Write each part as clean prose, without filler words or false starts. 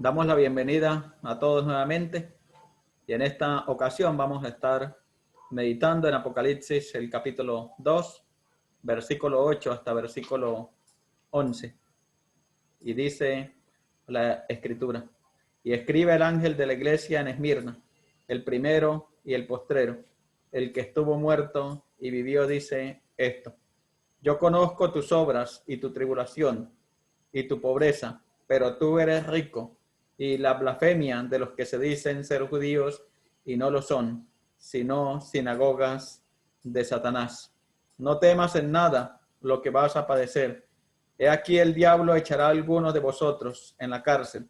Damos la bienvenida a todos nuevamente y en esta ocasión vamos a estar meditando en Apocalipsis el capítulo 2, versículo 8 hasta versículo 11. Y dice la escritura: y escribe el ángel de la iglesia en Esmirna, el primero y el postrero, el que estuvo muerto y vivió, dice esto: yo conozco tus obras y tu tribulación y tu pobreza, pero tú eres rico, y la blasfemia de los que se dicen ser judíos y no lo son, sino sinagogas de Satanás. No temas en nada lo que vas a padecer. He aquí el diablo echará a algunos de vosotros en la cárcel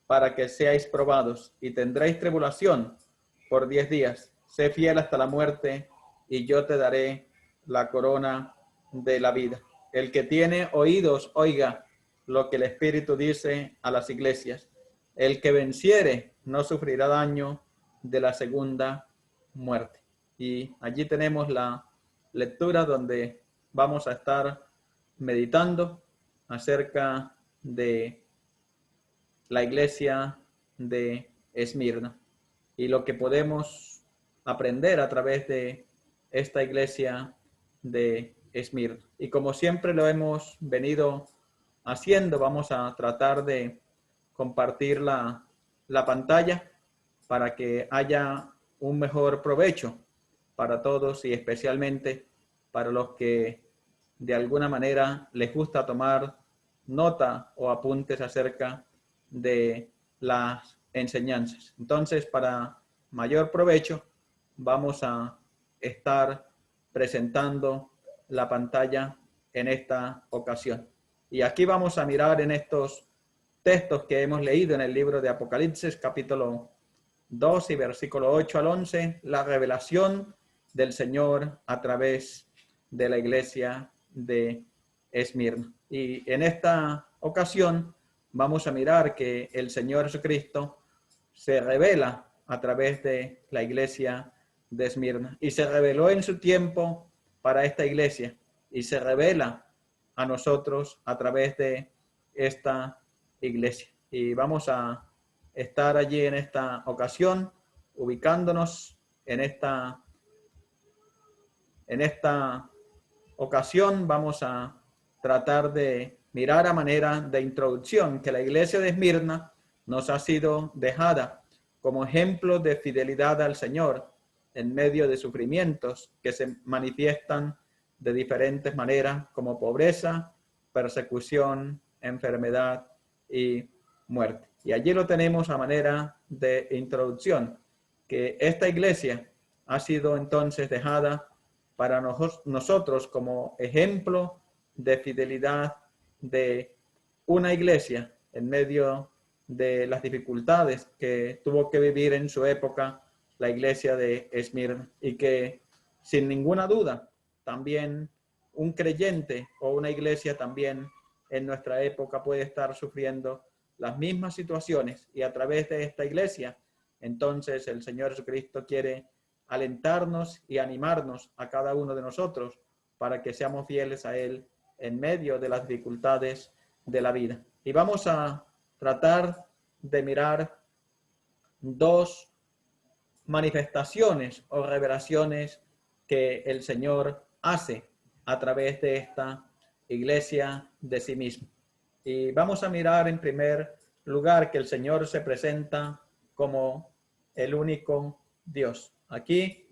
para que seáis probados, y tendréis tribulación por 10 días. Sé fiel hasta la muerte, y yo te daré la corona de la vida. El que tiene oídos, oiga lo que el Espíritu dice a las iglesias. El que venciere no sufrirá daño de la segunda muerte. Y allí tenemos la lectura donde vamos a estar meditando acerca de la iglesia de Esmirna y lo que podemos aprender a través de esta iglesia de Esmirna. Y como siempre lo hemos venido haciendo, vamos a tratar de compartir la pantalla para que haya un mejor provecho para todos y especialmente para los que de alguna manera les gusta tomar nota o apuntes acerca de las enseñanzas. Entonces, para mayor provecho, vamos a estar presentando la pantalla en esta ocasión. Y aquí vamos a mirar en estos textos que hemos leído en el libro de Apocalipsis, capítulo 2 y versículo 8 al 11, la revelación del Señor a través de la iglesia de Esmirna. Y en esta ocasión vamos a mirar que el Señor Jesucristo se revela a través de la iglesia de Esmirna y se reveló en su tiempo para esta iglesia y se revela a nosotros a través de esta iglesia. Y vamos a estar allí en esta ocasión, ubicándonos en esta ocasión. Vamos a tratar de mirar a manera de introducción que la iglesia de Esmirna nos ha sido dejada como ejemplo de fidelidad al Señor en medio de sufrimientos que se manifiestan de diferentes maneras, como pobreza, persecución, enfermedad y muerte. Y allí lo tenemos a manera de introducción, que esta iglesia ha sido entonces dejada para nosotros como ejemplo de fidelidad de una iglesia en medio de las dificultades que tuvo que vivir en su época la iglesia de Esmirna, y que sin ninguna duda también un creyente o una iglesia también en nuestra época puede estar sufriendo las mismas situaciones, y a través de esta iglesia entonces el Señor Jesucristo quiere alentarnos y animarnos a cada uno de nosotros para que seamos fieles a Él en medio de las dificultades de la vida. Y vamos a tratar de mirar dos manifestaciones o revelaciones que el Señor hace a través de esta iglesia de sí mismo. Y vamos a mirar en primer lugar que el Señor se presenta como el único Dios. Aquí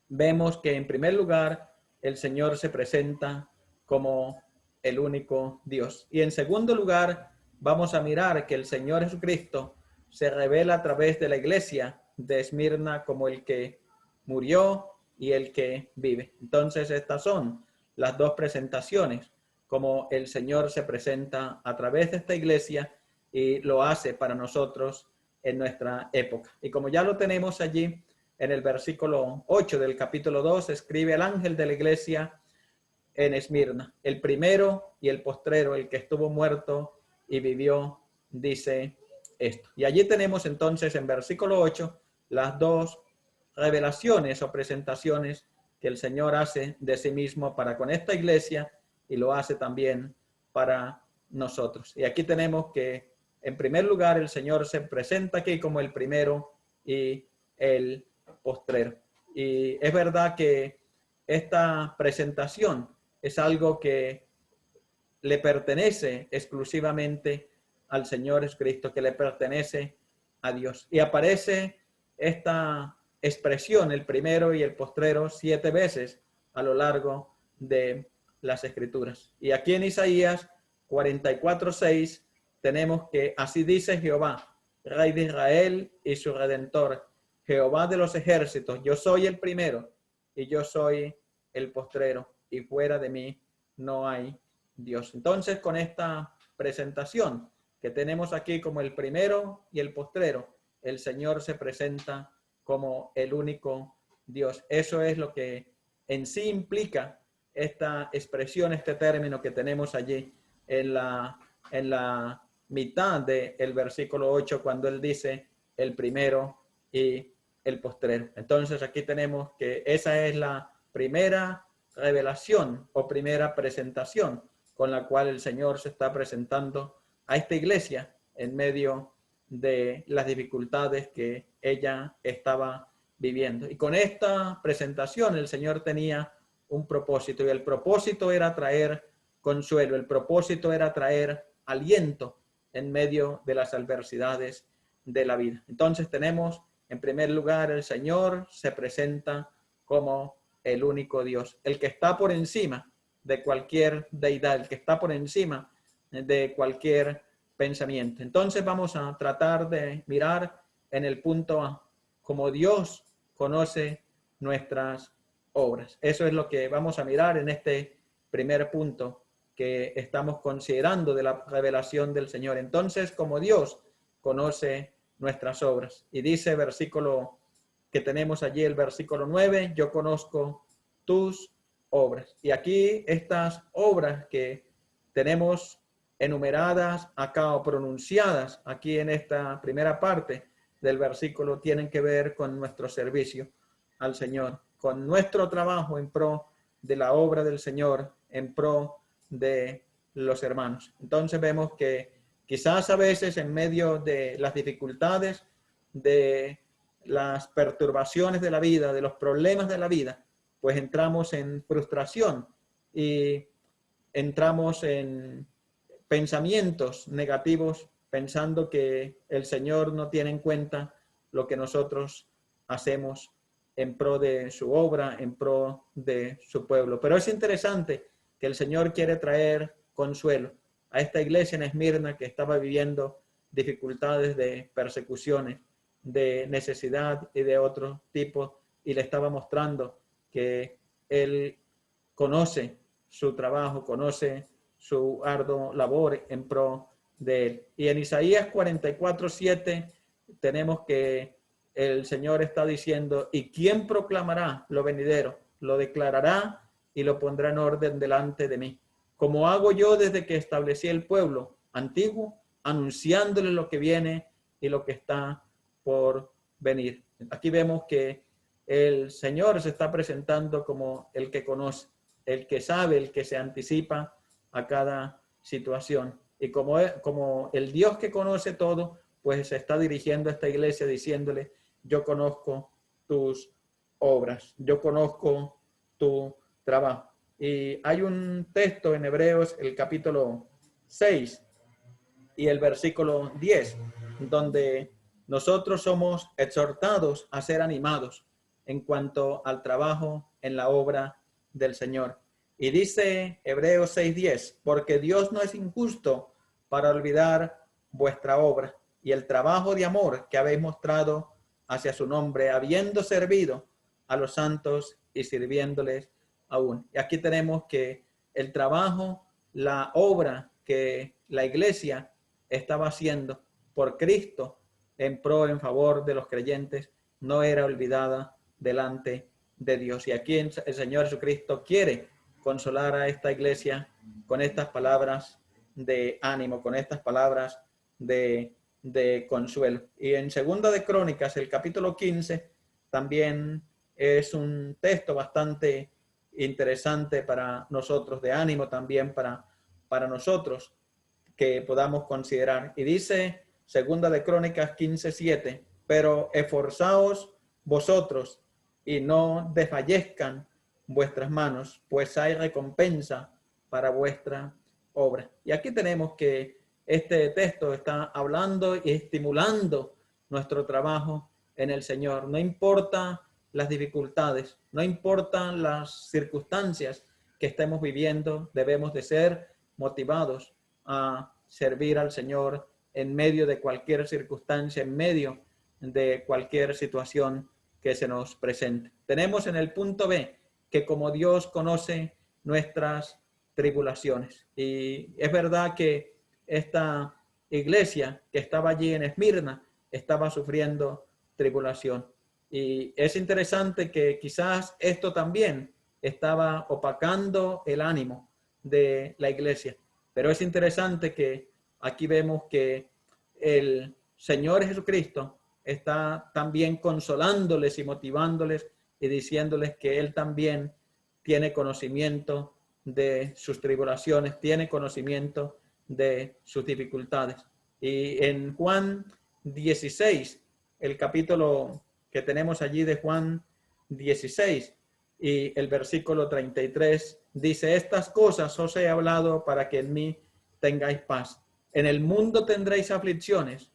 vemos que en primer lugar el Señor se presenta como el único Dios. Y en segundo lugar vamos a mirar que el Señor Jesucristo se revela a través de la iglesia de Esmirna como el que murió y el que vive. Entonces estas son las dos presentaciones, como el Señor se presenta a través de esta iglesia y lo hace para nosotros en nuestra época. Y como ya lo tenemos allí en el versículo 8 del capítulo 2, escribe el ángel de la iglesia en Esmirna, el primero y el postrero, el que estuvo muerto y vivió, dice esto. Y allí tenemos entonces en versículo 8 las dos revelaciones o presentaciones que el Señor hace de sí mismo para con esta iglesia y lo hace también para nosotros. Y aquí tenemos que en primer lugar, el Señor se presenta aquí como el primero y el postrero. Y es verdad que esta presentación es algo que le pertenece exclusivamente al Señor Jesucristo, que le pertenece a Dios. Y aparece esta expresión, el primero y el postrero, 7 veces a lo largo de las Escrituras. Y aquí en Isaías 44:6 tenemos que así dice Jehová, Rey de Israel y su Redentor, Jehová de los ejércitos, yo soy el primero y yo soy el postrero, y fuera de mí no hay Dios. Entonces, con esta presentación que tenemos aquí como el primero y el postrero, el Señor se presenta como el único Dios. Eso es lo que en sí implica esta expresión, este término que tenemos allí en la mitad del versículo 8, cuando él dice el primero y el postrero. Entonces aquí tenemos que esa es la primera revelación o primera presentación con la cual el Señor se está presentando a esta iglesia en medio de las dificultades que ella estaba viviendo. Y con esta presentación el Señor tenía un propósito, y el propósito era traer consuelo, el propósito era traer aliento en medio de las adversidades de la vida. Entonces tenemos, en primer lugar, el Señor se presenta como el único Dios, el que está por encima de cualquier deidad, el que está por encima de cualquier pensamiento. Entonces vamos a tratar de mirar en el punto A, como Dios conoce nuestras obras. Eso es lo que vamos a mirar en este primer punto que estamos considerando de la revelación del Señor. Entonces, como Dios conoce nuestras obras. Y dice versículo que tenemos allí, el versículo 9, yo conozco tus obras. Y aquí estas obras que tenemos enumeradas acá o pronunciadas aquí en esta primera parte del versículo tienen que ver con nuestro servicio al Señor, con nuestro trabajo en pro de la obra del Señor, en pro de los hermanos. Entonces vemos que quizás a veces en medio de las dificultades, de las perturbaciones de la vida, de los problemas de la vida, pues entramos en frustración y entramos en pensamientos negativos, pensando que el Señor no tiene en cuenta lo que nosotros hacemos en pro de su obra, en pro de su pueblo. Pero es interesante que el Señor quiere traer consuelo a esta iglesia en Esmirna que estaba viviendo dificultades de persecuciones, de necesidad y de otro tipo, y le estaba mostrando que Él conoce su trabajo, conoce su arduo labor en pro de Él. Y en Isaías 44:7 tenemos que el Señor está diciendo, ¿y quién proclamará lo venidero? Lo declarará y lo pondrá en orden delante de mí. Como hago yo desde que establecí el pueblo antiguo, anunciándole lo que viene y lo que está por venir. Aquí vemos que el Señor se está presentando como el que conoce, el que sabe, el que se anticipa a cada situación. Y como el Dios que conoce todo, pues se está dirigiendo a esta iglesia diciéndole, yo conozco tus obras, yo conozco tu trabajo. Y hay un texto en Hebreos, el capítulo 6 y el versículo 10, donde nosotros somos exhortados a ser animados en cuanto al trabajo en la obra del Señor. Y dice Hebreos 6:10, porque Dios no es injusto para olvidar vuestra obra y el trabajo de amor que habéis mostrado hacia su nombre, habiendo servido a los santos y sirviéndoles aún. Y aquí tenemos que el trabajo, la obra que la iglesia estaba haciendo por Cristo en pro, en favor de los creyentes, no era olvidada delante de Dios. Y aquí el Señor Jesucristo quiere consolar a esta iglesia con estas palabras de ánimo, con estas palabras de consuelo. Y en Segunda de Crónicas, el capítulo 15, también es un texto bastante interesante para nosotros, de ánimo también para nosotros, que podamos considerar. Y dice Segunda de Crónicas 15:7, pero esforzaos vosotros y no desfallezcan vuestras manos, pues hay recompensa para vuestra obra. Y aquí tenemos que este texto está hablando y estimulando nuestro trabajo en el Señor. No importa las dificultades, no importan las circunstancias que estemos viviendo, debemos de ser motivados a servir al Señor en medio de cualquier circunstancia, en medio de cualquier situación que se nos presente. Tenemos en el punto B que como Dios conoce nuestras tribulaciones. Y es verdad que esta iglesia que estaba allí en Esmirna estaba sufriendo tribulación. Y es interesante que quizás esto también estaba opacando el ánimo de la iglesia. Pero es interesante que aquí vemos que el Señor Jesucristo está también consolándoles y motivándoles y diciéndoles que Él también tiene conocimiento de sus tribulaciones, tiene conocimiento de sus dificultades. Y en Juan 16, el capítulo que tenemos allí de Juan 16 y el versículo 33, dice: estas cosas os he hablado para que en mí tengáis paz. En el mundo tendréis aflicciones,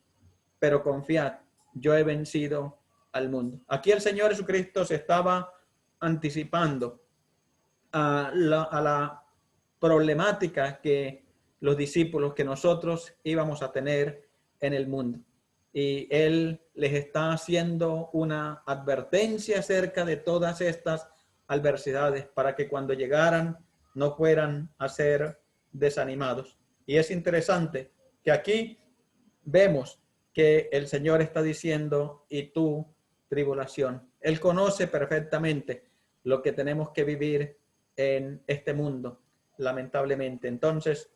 pero confiad, yo he vencido al mundo. Aquí el Señor Jesucristo se estaba anticipando a la problemática que los discípulos, que nosotros íbamos a tener en el mundo. Y Él les está haciendo una advertencia acerca de todas estas adversidades para que cuando llegaran no fueran a ser desanimados. Y es interesante que aquí vemos que el Señor está diciendo: y tu tribulación. Él conoce perfectamente lo que tenemos que vivir en este mundo, lamentablemente. Entonces,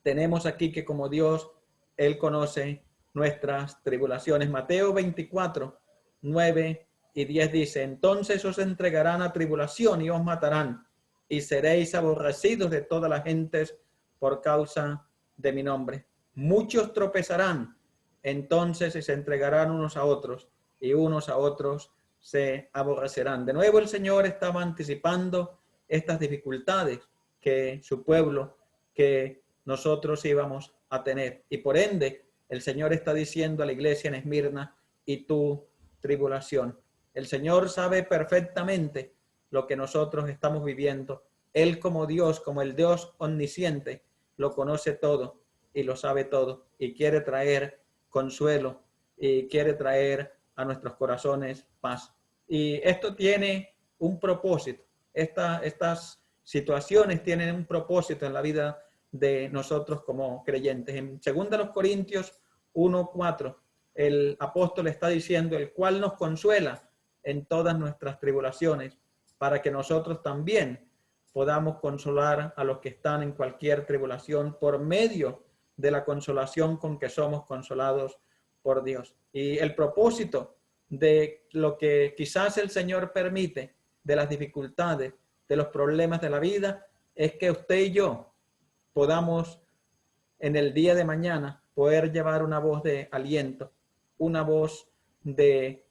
tenemos aquí que como Dios, Él conoce nuestras tribulaciones. Mateo 24, 9 y 10 dice: entonces os entregarán a tribulación y os matarán, y seréis aborrecidos de todas las gentes por causa de mi nombre. Muchos tropezarán entonces y se entregarán unos a otros, y unos a otros se aborrecerán. De nuevo el Señor estaba anticipando estas dificultades que su pueblo, que nosotros íbamos a tener. Y por ende, el Señor está diciendo a la iglesia en Esmirna: y tu tribulación. El Señor sabe perfectamente lo que nosotros estamos viviendo. Él como Dios, como el Dios omnisciente, lo conoce todo y lo sabe todo, y quiere traer consuelo y quiere traer a nuestros corazones paz. Y esto tiene un propósito. Estas situaciones tienen un propósito en la vida de nosotros como creyentes. En 2 Corintios 1:4, el apóstol está diciendo: el cual nos consuela en todas nuestras tribulaciones, para que nosotros también podamos consolar a los que están en cualquier tribulación por medio de la consolación con que somos consolados por Dios. Y el propósito de lo que quizás el Señor permite, de las dificultades, de los problemas de la vida, es que usted y yo podamos en el día de mañana poder llevar una voz de aliento, una voz de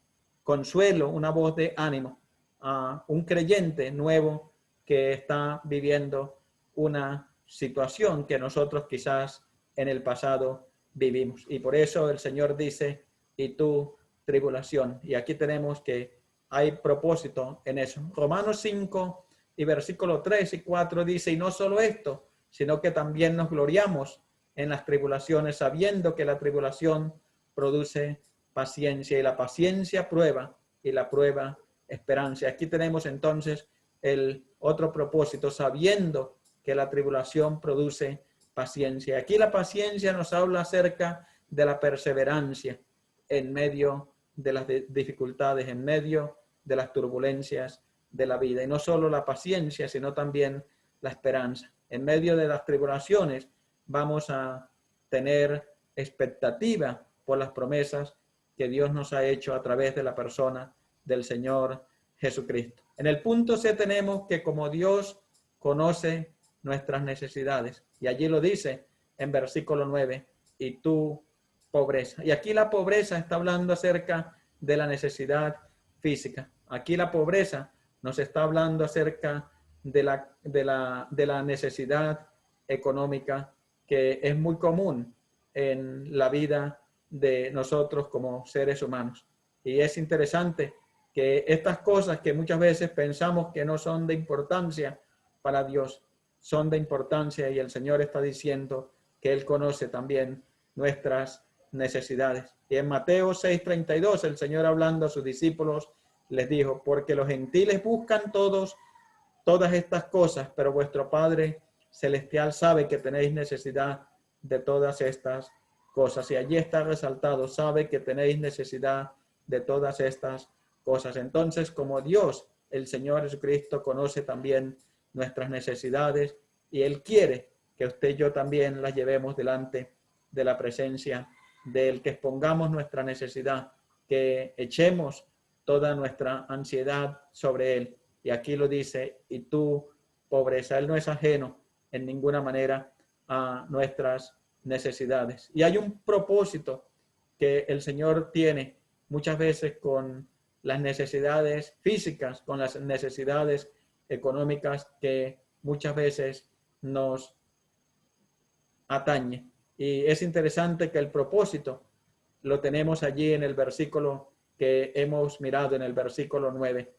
consuelo, una voz de ánimo a un creyente nuevo que está viviendo una situación que nosotros quizás en el pasado vivimos. Y por eso el Señor dice: y tu tribulación. Y aquí tenemos que hay propósito en eso. Romanos 5 y versículo 3 y 4 dice: y no solo esto, sino que también nos gloriamos en las tribulaciones, sabiendo que la tribulación produce paciencia, y la paciencia prueba, y la prueba esperanza. Aquí tenemos entonces el otro propósito, sabiendo que la tribulación produce paciencia. Aquí la paciencia nos habla acerca de la perseverancia en medio de las dificultades, en medio de las turbulencias de la vida. Y no solo la paciencia, sino también la esperanza. En medio de las tribulaciones vamos a tener expectativa por las promesas que Dios nos ha hecho a través de la persona del Señor Jesucristo. En el punto C tenemos que como Dios conoce nuestras necesidades, y allí lo dice en versículo 9, y tu pobreza. Y aquí la pobreza está hablando acerca de la necesidad física. Aquí la pobreza nos está hablando acerca de la necesidad económica que es muy común en la vida de nosotros como seres humanos. Y es interesante que estas cosas que muchas veces pensamos que no son de importancia para Dios, son de importancia, y el Señor está diciendo que Él conoce también nuestras necesidades. Y en Mateo 6:32, el Señor, hablando a sus discípulos, les dijo: porque los gentiles buscan todas estas cosas, pero vuestro Padre Celestial sabe que tenéis necesidad de todas estas cosas. Y allí está resaltado: sabe que tenéis necesidad de todas estas cosas. Entonces, como Dios, el Señor Jesucristo, conoce también nuestras necesidades, y Él quiere que usted y yo también las llevemos delante de la presencia de Él, que expongamos nuestra necesidad, que echemos toda nuestra ansiedad sobre Él. Y aquí lo dice: y tu pobreza. Él no es ajeno en ninguna manera a nuestras necesidades. Y hay un propósito que el Señor tiene muchas veces con las necesidades físicas, con las necesidades económicas que muchas veces nos atañe. Y es interesante que el propósito lo tenemos allí en el versículo que hemos mirado, en el versículo 9.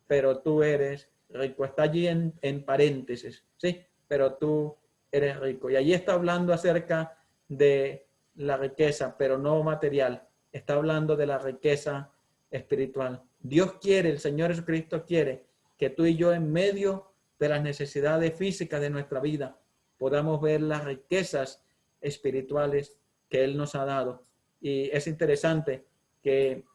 Pero tú eres rico. Está allí en paréntesis, ¿sí? Pero tú eres rico. Y allí está hablando acerca de la riqueza, pero no material. Está hablando de la riqueza espiritual. Dios quiere, el Señor Jesucristo quiere que tú y yo, en medio de las necesidades físicas de nuestra vida, podamos ver las riquezas espirituales que Él nos ha dado. Y es interesante que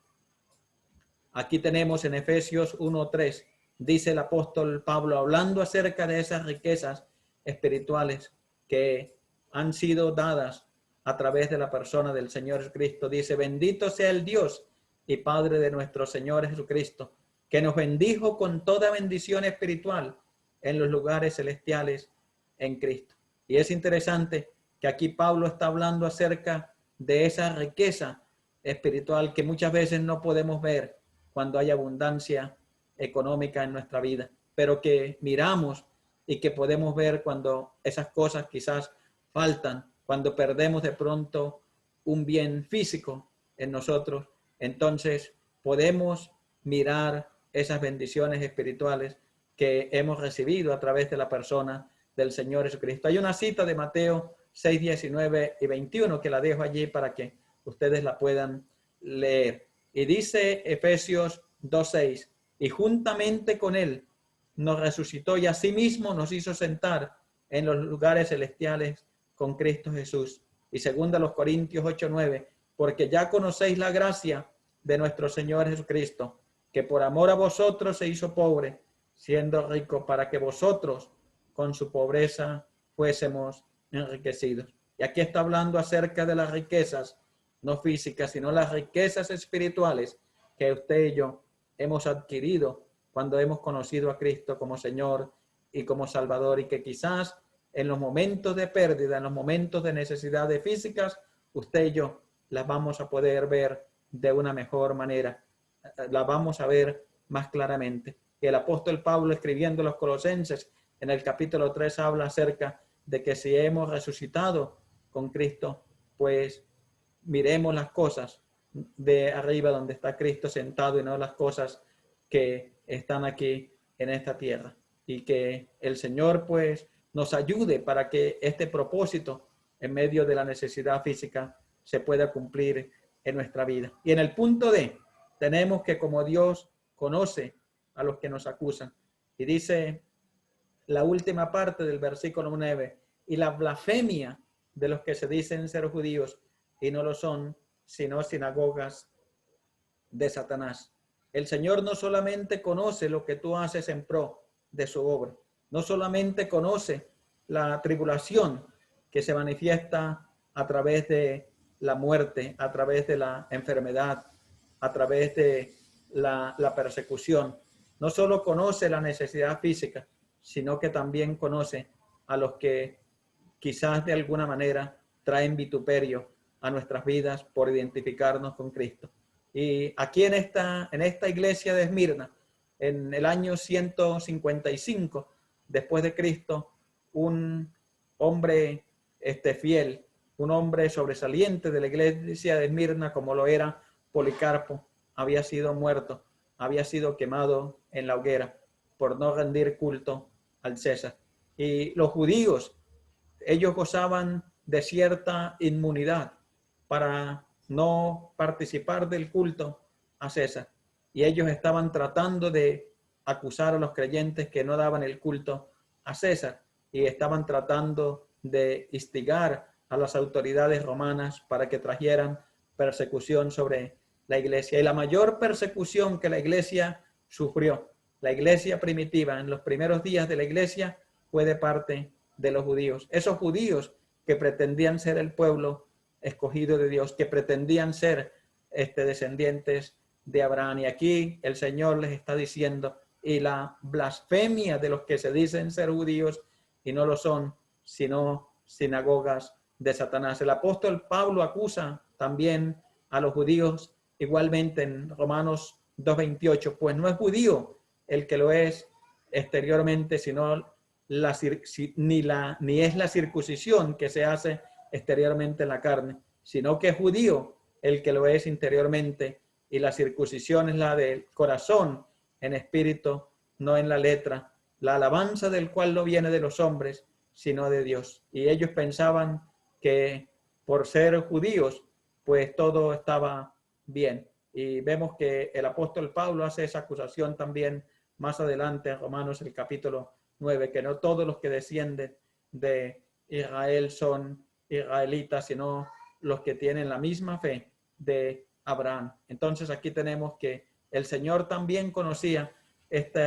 aquí tenemos en Efesios 1:3, dice el apóstol Pablo, hablando acerca de esas riquezas espirituales que han sido dadas a través de la persona del Señor Jesucristo. Dice: bendito sea el Dios y Padre de nuestro Señor Jesucristo, que nos bendijo con toda bendición espiritual en los lugares celestiales en Cristo. Y es interesante que aquí Pablo está hablando acerca de esa riqueza espiritual que muchas veces no podemos ver cuando hay abundancia económica en nuestra vida, pero que miramos y que podemos ver cuando esas cosas quizás faltan, cuando perdemos de pronto un bien físico en nosotros. Entonces podemos mirar esas bendiciones espirituales que hemos recibido a través de la persona del Señor Jesucristo. Hay una cita de Mateo 6, 19 y 21 que la dejo allí para que ustedes la puedan leer. Y dice Efesios 2:6, y juntamente con Él nos resucitó y asimismo nos hizo sentar en los lugares celestiales con Cristo Jesús. Y segunda los Corintios 8:9, porque ya conocéis la gracia de nuestro Señor Jesucristo, que por amor a vosotros se hizo pobre, siendo rico, para que vosotros con su pobreza fuésemos enriquecidos. Y aquí está hablando acerca de las riquezas, no físicas, sino las riquezas espirituales que usted y yo hemos adquirido cuando hemos conocido a Cristo como Señor y como Salvador, y que quizás en los momentos de pérdida, en los momentos de necesidades físicas, usted y yo las vamos a poder ver de una mejor manera, las vamos a ver más claramente. Y el apóstol Pablo, escribiendo a los Colosenses, en el capítulo 3 habla acerca de que si hemos resucitado con Cristo, pues miremos las cosas de arriba donde está Cristo sentado, y no las cosas que están aquí en esta tierra. Y que el Señor pues nos ayude para que este propósito en medio de la necesidad física se pueda cumplir en nuestra vida. Y en el punto D, tenemos que, como Dios conoce a los que nos acusan, y dice la última parte del versículo 9, y la blasfemia de los que se dicen ser judíos y no lo son, sino sinagogas de Satanás. El Señor no solamente conoce lo que tú haces en pro de su obra, no solamente conoce la tribulación que se manifiesta a través de la muerte, a través de la enfermedad, a través de la persecución. No solo conoce la necesidad física, sino que también conoce a los que quizás de alguna manera traen vituperio a nuestras vidas por identificarnos con Cristo. Y aquí en esta iglesia de Esmirna, en el año 155 después de Cristo, un hombre fiel, un hombre sobresaliente de la iglesia de Esmirna, como lo era Policarpo, había sido muerto, había sido quemado en la hoguera por no rendir culto al César. Y los judíos, ellos gozaban de cierta inmunidad para no participar del culto a César. Y ellos estaban tratando de acusar a los creyentes que no daban el culto a César y estaban tratando de instigar a las autoridades romanas para que trajeran persecución sobre la iglesia. Y la mayor persecución que la iglesia sufrió, la iglesia primitiva, en los primeros días de la iglesia, fue de parte de los judíos. Esos judíos que pretendían ser el pueblo escogido de Dios, que pretendían ser descendientes de Abraham. Y aquí el Señor les está diciendo, y la blasfemia de los que se dicen ser judíos y no lo son, sino sinagogas de Satanás. El apóstol Pablo acusa también a los judíos igualmente en Romanos 2:28, pues no es judío el que lo es exteriormente, sino ni es la circuncisión que se hace exteriormente en la carne, sino que es judío el que lo es interiormente, y la circuncisión es la del corazón en espíritu, no en la letra, la alabanza del cual no viene de los hombres, sino de Dios. Y ellos pensaban que por ser judíos, pues todo estaba bien. Y vemos que el apóstol Pablo hace esa acusación también más adelante en Romanos el capítulo 9, que no todos los que descienden de Israel son israelitas, sino los que tienen la misma fe de Abraham. Entonces aquí tenemos que el Señor también conocía este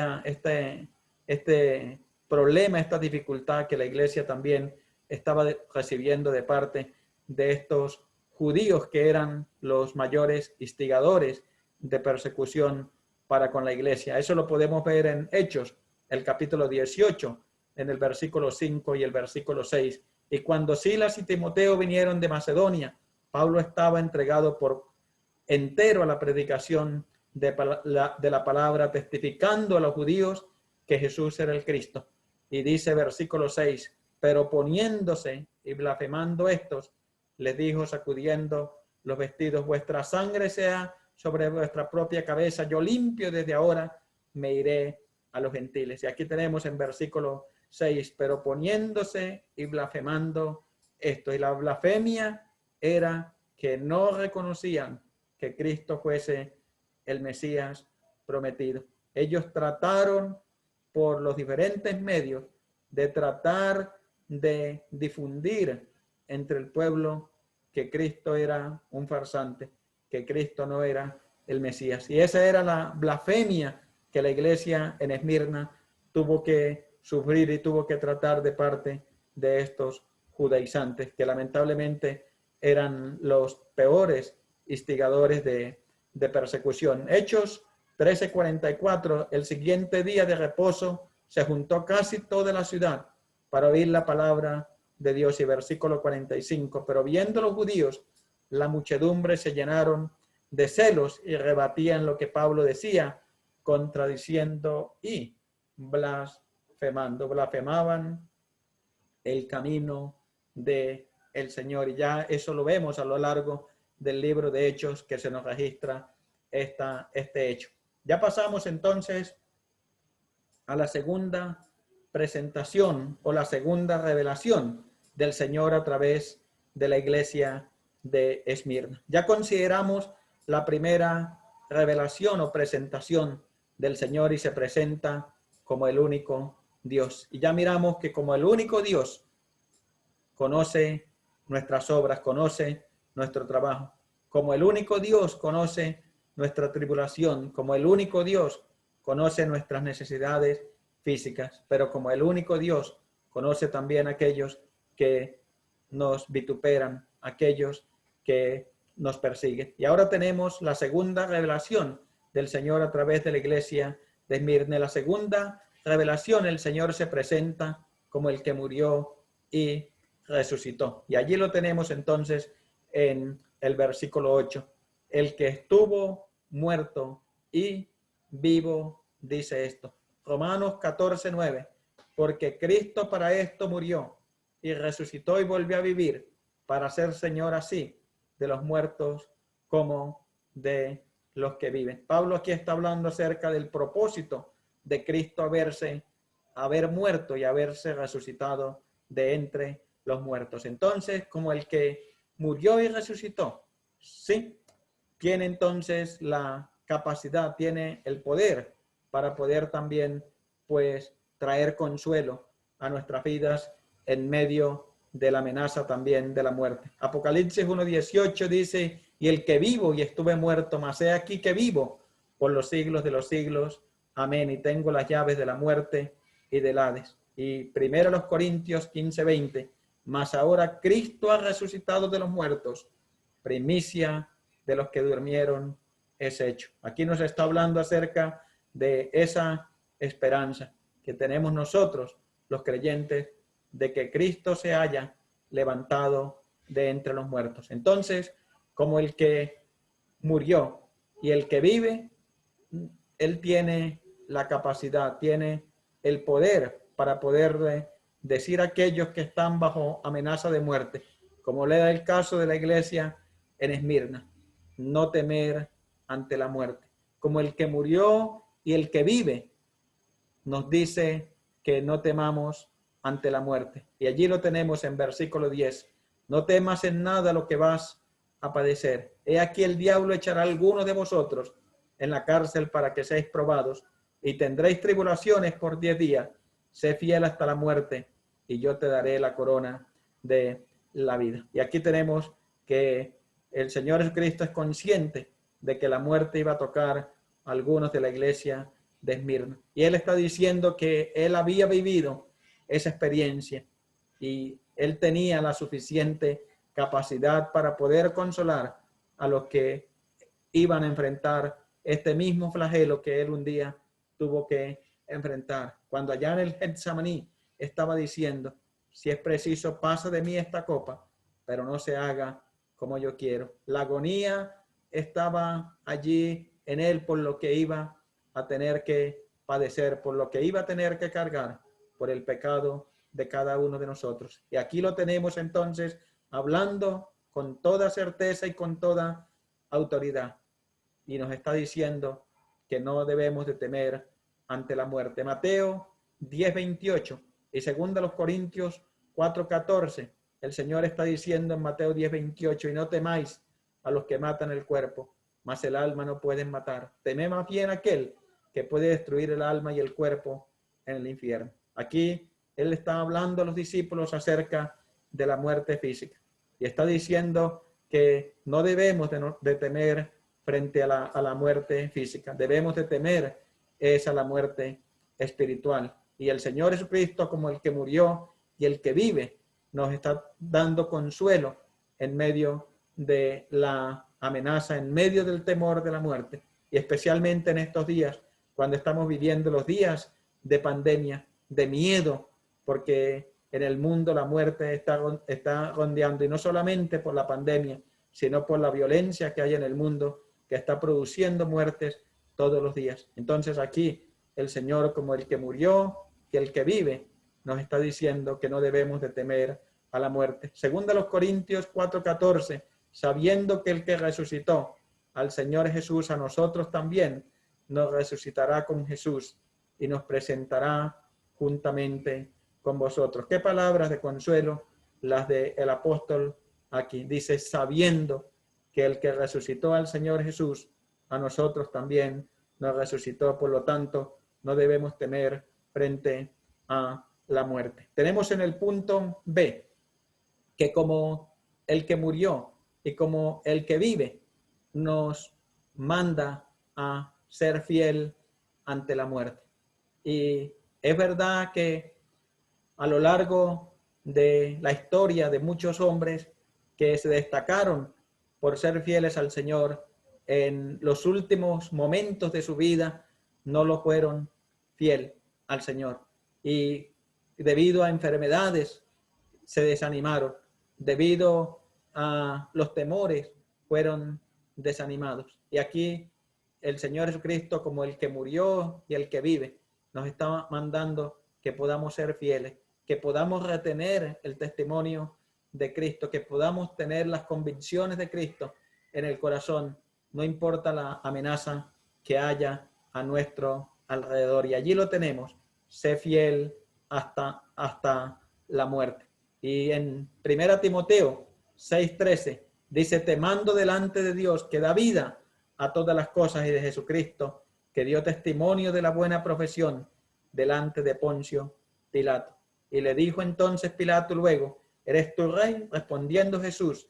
problema, esta dificultad que la iglesia también estaba recibiendo de parte de estos judíos que eran los mayores instigadores de persecución para con la iglesia. Eso lo podemos ver en Hechos, el capítulo 18, en el versículo 5 y el versículo 6. Y cuando Silas y Timoteo vinieron de Macedonia, Pablo estaba entregado por entero a la predicación de la palabra, testificando a los judíos que Jesús era el Cristo. Y dice versículo 6, pero poniéndose y blasfemando estos, les dijo sacudiendo los vestidos, vuestra sangre sea sobre vuestra propia cabeza, yo limpio desde ahora, me iré a los gentiles. Y aquí tenemos en versículo 6, pero poniéndose y blasfemando esto. Y la blasfemia era que no reconocían que Cristo fuese el Mesías prometido. Ellos trataron por los diferentes medios de tratar de difundir entre el pueblo que Cristo era un farsante, que Cristo no era el Mesías. Y esa era la blasfemia que la iglesia en Esmirna tuvo que sufrir y tuvo que tratar de parte de estos judaizantes, que lamentablemente eran los peores instigadores de persecución. Hechos 13:44, el siguiente día de reposo se juntó casi toda la ciudad para oír la palabra de Dios. Y versículo 45, pero viendo los judíos, la muchedumbre se llenaron de celos y rebatían lo que Pablo decía, contradiciendo y blasfemando. Blasfemaban el camino de el Señor. Y ya eso lo vemos a lo largo del libro de Hechos, que se nos registra este hecho. Ya pasamos entonces a la segunda presentación o la segunda revelación del Señor a través de la iglesia de Esmirna. Ya consideramos la primera revelación o presentación del Señor, y se presenta como el único Dios. Y ya miramos que como el único Dios conoce nuestras obras, conoce nuestro trabajo. Como el único Dios conoce nuestra tribulación, como el único Dios conoce nuestras necesidades físicas, pero como el único Dios conoce también a aquellos que nos vituperan, aquellos que nos persiguen. Y ahora tenemos la segunda revelación del Señor a través de la iglesia de Esmirna. La segunda revelación, el Señor se presenta como el que murió y resucitó. Y allí lo tenemos entonces en el versículo 8. El que estuvo muerto y vivo dice esto. Romanos 14:9. Porque Cristo para esto murió y resucitó y volvió a vivir para ser Señor así de los muertos como de los que viven. Pablo aquí está hablando acerca del propósito de Cristo haber muerto y haberse resucitado de entre los muertos. Entonces, como el que murió y resucitó, sí, tiene entonces la capacidad, tiene el poder para poder también, pues, traer consuelo a nuestras vidas en medio de la amenaza también de la muerte. Apocalipsis 1:18 dice, y el que vivo y estuve muerto, mas he aquí que vivo por los siglos de los siglos. Amén. Y tengo las llaves de la muerte y del Hades. Y primero los Corintios 15:20, mas ahora Cristo ha resucitado de los muertos, primicia de los que durmieron es hecho. Aquí nos está hablando acerca de esa esperanza que tenemos nosotros, los creyentes, de que Cristo se haya levantado de entre los muertos. Entonces, como el que murió y el que vive, él tiene la capacidad, tiene el poder para poder decir a aquellos que están bajo amenaza de muerte, como le da el caso de la iglesia en Esmirna, no temer ante la muerte. Como el que murió y el que vive, nos dice que no temamos ante la muerte. Y allí lo tenemos en versículo 10. No temas en nada lo que vas a padecer. He aquí el diablo echará a algunos de vosotros en la cárcel para que seáis probados y tendréis tribulaciones por 10 días. Sé fiel hasta la muerte y yo te daré la corona de la vida. Y aquí tenemos que el Señor Jesucristo es consciente de que la muerte iba a tocar a algunos de la iglesia de Esmirna. Y él está diciendo que él había vivido esa experiencia y él tenía la suficiente capacidad para poder consolar a los que iban a enfrentar este mismo flagelo que él un día tuvo que enfrentar. Cuando allá en el Getsemaní estaba diciendo, si es preciso, pasa de mí esta copa, pero no se haga como yo quiero. La agonía estaba allí en él por lo que iba a tener que padecer, por lo que iba a tener que cargar por el pecado de cada uno de nosotros. Y aquí lo tenemos entonces hablando con toda certeza y con toda autoridad. Y nos está diciendo que no debemos de temer ante la muerte. Mateo 10:28 y segunda los Corintios 4:14. El Señor está diciendo en Mateo 10:28, y no temáis a los que matan el cuerpo, mas el alma no pueden matar. Temed más bien aquel que puede destruir el alma y el cuerpo en el infierno. Aquí él está hablando a los discípulos acerca de la muerte física y está diciendo que no debemos de temer frente a la muerte física. Debemos de temer a la muerte espiritual. Y el Señor Jesucristo, como el que murió y el que vive, nos está dando consuelo en medio de la amenaza, en medio del temor de la muerte. Y especialmente en estos días, cuando estamos viviendo los días de pandemia, de miedo, porque en el mundo la muerte está rondeando, y no solamente por la pandemia, sino por la violencia que hay en el mundo, que está produciendo muertes todos los días. Entonces aquí el Señor, como el que murió y el que vive, nos está diciendo que no debemos de temer a la muerte. Segunda los Corintios 4:14, sabiendo que el que resucitó al Señor Jesús, a nosotros también nos resucitará con Jesús y nos presentará juntamente con vosotros. Qué palabras de consuelo las del apóstol aquí. Dice, sabiendo que el que resucitó al Señor Jesús, a nosotros también nos resucitó. Por lo tanto, no debemos temer frente a la muerte. Tenemos en el punto B que como el que murió y como el que vive, nos manda a ser fiel ante la muerte. Y es verdad que a lo largo de la historia de muchos hombres que se destacaron por ser fieles al Señor, en los últimos momentos de su vida no lo fueron fiel al Señor. Y debido a enfermedades se desanimaron. Debido a los temores, fueron desanimados. Y aquí el Señor Jesucristo, como el que murió y el que vive, nos está mandando que podamos ser fieles, que podamos retener el testimonio de Cristo, que podamos tener las convicciones de Cristo en el corazón, no importa la amenaza que haya a nuestro alrededor. Y allí lo tenemos, sé fiel hasta la muerte. Y en 1 Timoteo 6:13 dice, te mando delante de Dios que da vida a todas las cosas y de Jesucristo, que dio testimonio de la buena profesión delante de Poncio Pilato. Y le dijo entonces Pilato luego, ¿eres tu rey? Respondiendo Jesús,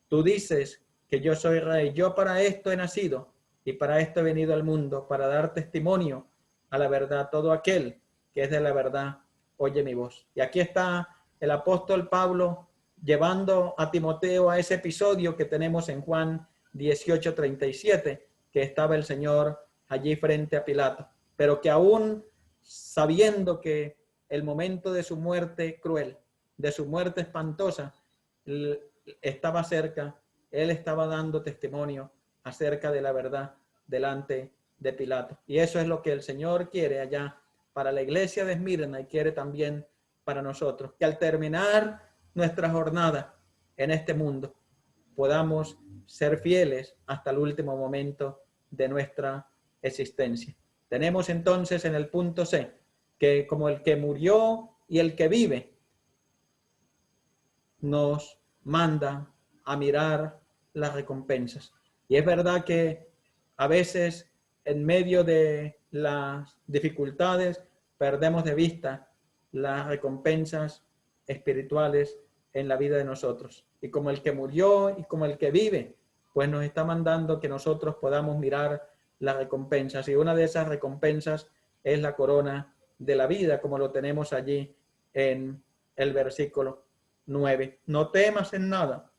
tú dices que yo soy rey. Yo para esto he nacido y para esto he venido al mundo, para dar testimonio a la verdad. Todo aquel que es de la verdad, oye mi voz. Y aquí está el apóstol Pablo llevando a Timoteo a ese episodio que tenemos en Juan 18:37, que estaba el Señor allí frente a Pilato, pero que aún sabiendo que el momento de su muerte cruel, de su muerte espantosa, estaba cerca, él estaba dando testimonio acerca de la verdad delante de Pilato. Y eso es lo que el Señor quiere allá para la iglesia de Esmirna y quiere también para nosotros, que al terminar nuestra jornada en este mundo podamos ser fieles hasta el último momento de nuestra existencia. Tenemos entonces en el punto C que como el que murió y el que vive nos manda a mirar las recompensas. Y es verdad que a veces en medio de las dificultades perdemos de vista las recompensas espirituales en la vida de nosotros. Y como el que murió y como el que vive, pues nos está mandando que nosotros podamos mirar las recompensas. Y una de esas recompensas es la corona de la vida, como lo tenemos allí en el versículo 9. No temas en nada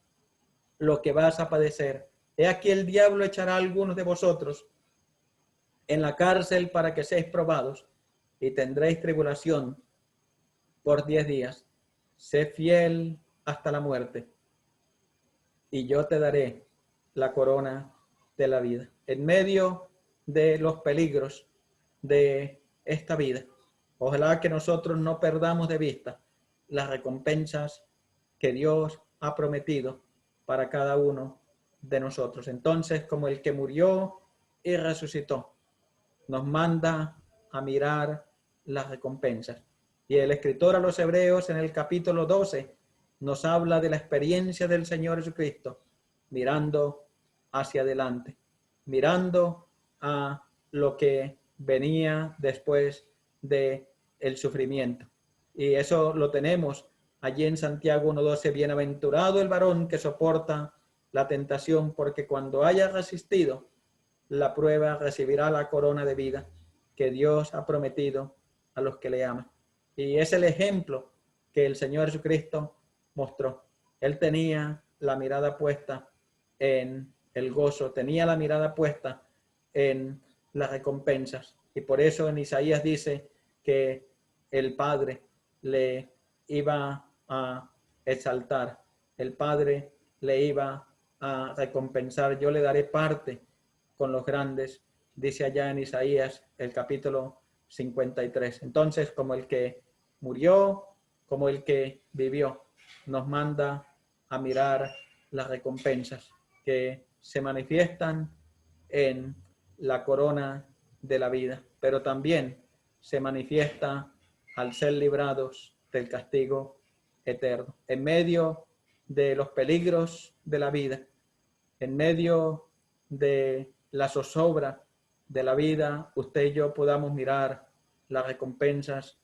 lo que vas a padecer. He aquí el diablo echará a algunos de vosotros en la cárcel para que seáis probados y tendréis tribulación por 10 días. Sé fiel hasta la muerte y yo te daré la corona de la vida. En medio de los peligros de esta vida, ojalá que nosotros no perdamos de vista las recompensas que Dios ha prometido para cada uno de nosotros. Entonces, como el que murió y resucitó, nos manda a mirar las recompensas. Y el escritor a los Hebreos en el capítulo 12 nos habla de la experiencia del Señor Jesucristo, mirando hacia adelante, mirando a lo que venía después de el sufrimiento. Y eso lo tenemos allí en Santiago 1:12, bienaventurado el varón que soporta la tentación, porque cuando haya resistido la prueba recibirá la corona de vida que Dios ha prometido a los que le aman. Y es el ejemplo que el Señor Jesucristo mostró. Él tenía la mirada puesta en el gozo, tenía la mirada puesta en las recompensas. Y por eso en Isaías dice que el Padre le iba a exaltar, el Padre le iba a recompensar. Yo le daré parte con los grandes, dice allá en Isaías el capítulo 53. Entonces, como el que murió, como el que vivió, nos manda a mirar las recompensas que se manifiestan en la corona de la vida, pero también se manifiesta al ser librados del castigo eterno. En medio de los peligros de la vida, en medio de la zozobra de la vida, usted y yo podamos mirar las recompensas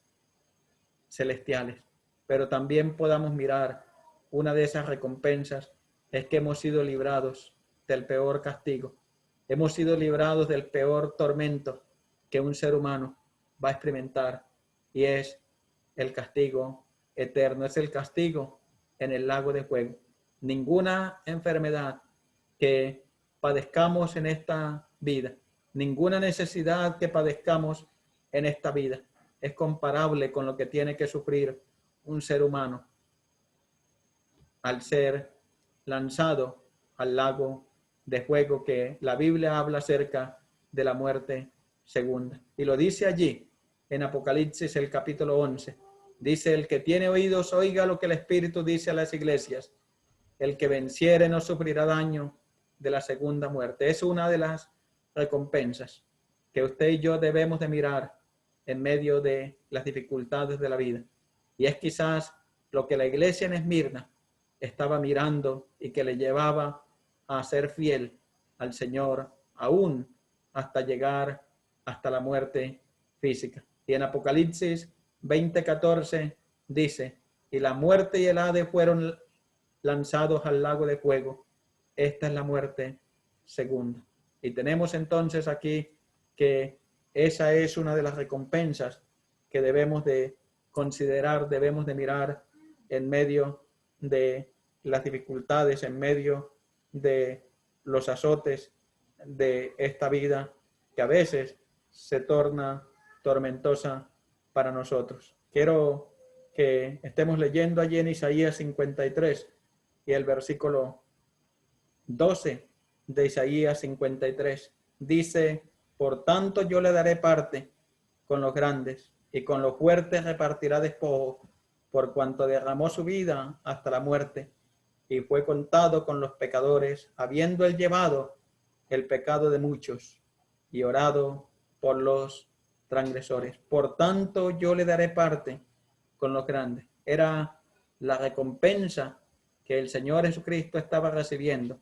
celestiales, pero también podamos mirar una de esas recompensas es que hemos sido librados del peor castigo, hemos sido librados del peor tormento que un ser humano va a experimentar, y es el castigo eterno, es el castigo en el lago de fuego. Ninguna enfermedad que padezcamos en esta vida, ninguna necesidad que padezcamos en esta vida es comparable con lo que tiene que sufrir un ser humano al ser lanzado al lago de fuego, que la Biblia habla acerca de la muerte segunda. Y lo dice allí en Apocalipsis el capítulo 11. Dice: el que tiene oídos oiga lo que el Espíritu dice a las iglesias. El que venciere no sufrirá daño de la segunda muerte. Es una de las recompensas que usted y yo debemos de mirar en medio de las dificultades de la vida. Y es quizás lo que la iglesia en Esmirna estaba mirando y que le llevaba a ser fiel al Señor aún hasta llegar hasta la muerte física. Y en Apocalipsis 20:14 dice: y la muerte y el Hades fueron lanzados al lago de fuego. Esta es la muerte segunda. Y tenemos entonces aquí que esa es una de las recompensas que debemos de considerar, debemos de mirar en medio de las dificultades, en medio de los azotes de esta vida que a veces se torna tormentosa para nosotros. Quiero que estemos leyendo allí en Isaías 53 y el versículo 12 de Isaías 53. Dice: por tanto yo le daré parte con los grandes, y con los fuertes repartirá despojo, por cuanto derramó su vida hasta la muerte, y fue contado con los pecadores, habiendo él llevado el pecado de muchos, y orado por los transgresores. Por tanto yo le daré parte con los grandes. Era la recompensa que el Señor Jesucristo estaba recibiendo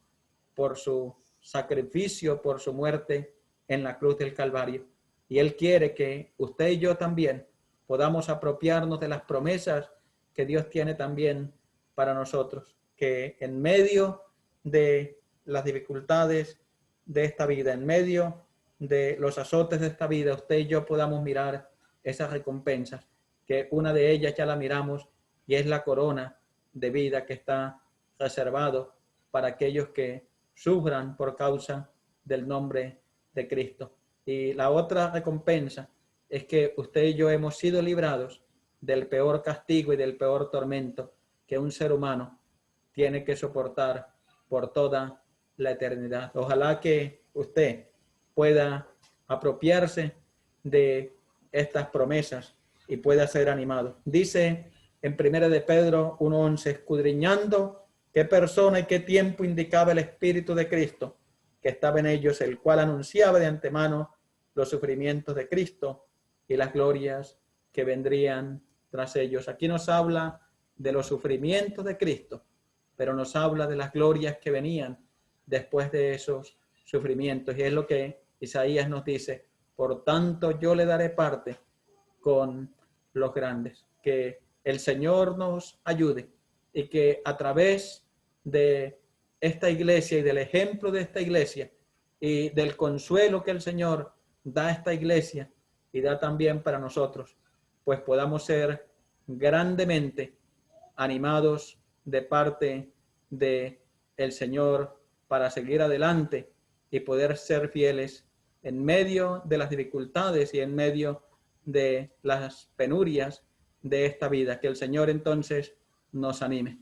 por su sacrificio, por su muerte en la cruz del Calvario. Y Él quiere que usted y yo también podamos apropiarnos de las promesas que Dios tiene también para nosotros. Que en medio de las dificultades de esta vida, en medio de los azotes de esta vida, usted y yo podamos mirar esas recompensas, que una de ellas ya la miramos, y es la corona de vida que está reservado para aquellos que sufran por causa del nombre de Cristo. Y la otra recompensa es que usted y yo hemos sido librados del peor castigo y del peor tormento que un ser humano tiene que soportar por toda la eternidad. Ojalá que usted pueda apropiarse de estas promesas y pueda ser animado. Dice en 1 de Pedro 1:11: escudriñando qué persona y qué tiempo indicaba el Espíritu de Cristo que estaba en ellos, el cual anunciaba de antemano los sufrimientos de Cristo y las glorias que vendrían tras ellos. Aquí nos habla de los sufrimientos de Cristo, pero nos habla de las glorias que venían después de esos sufrimientos. Y es lo que Isaías nos dice: por tanto yo le daré parte con los grandes. Que el Señor nos ayude y que a través de esta iglesia y del ejemplo de esta iglesia y del consuelo que el Señor da a esta iglesia y da también para nosotros, pues podamos ser grandemente animados de parte de el Señor para seguir adelante y poder ser fieles en medio de las dificultades y en medio de las penurias de esta vida. Que el Señor entonces nos anime.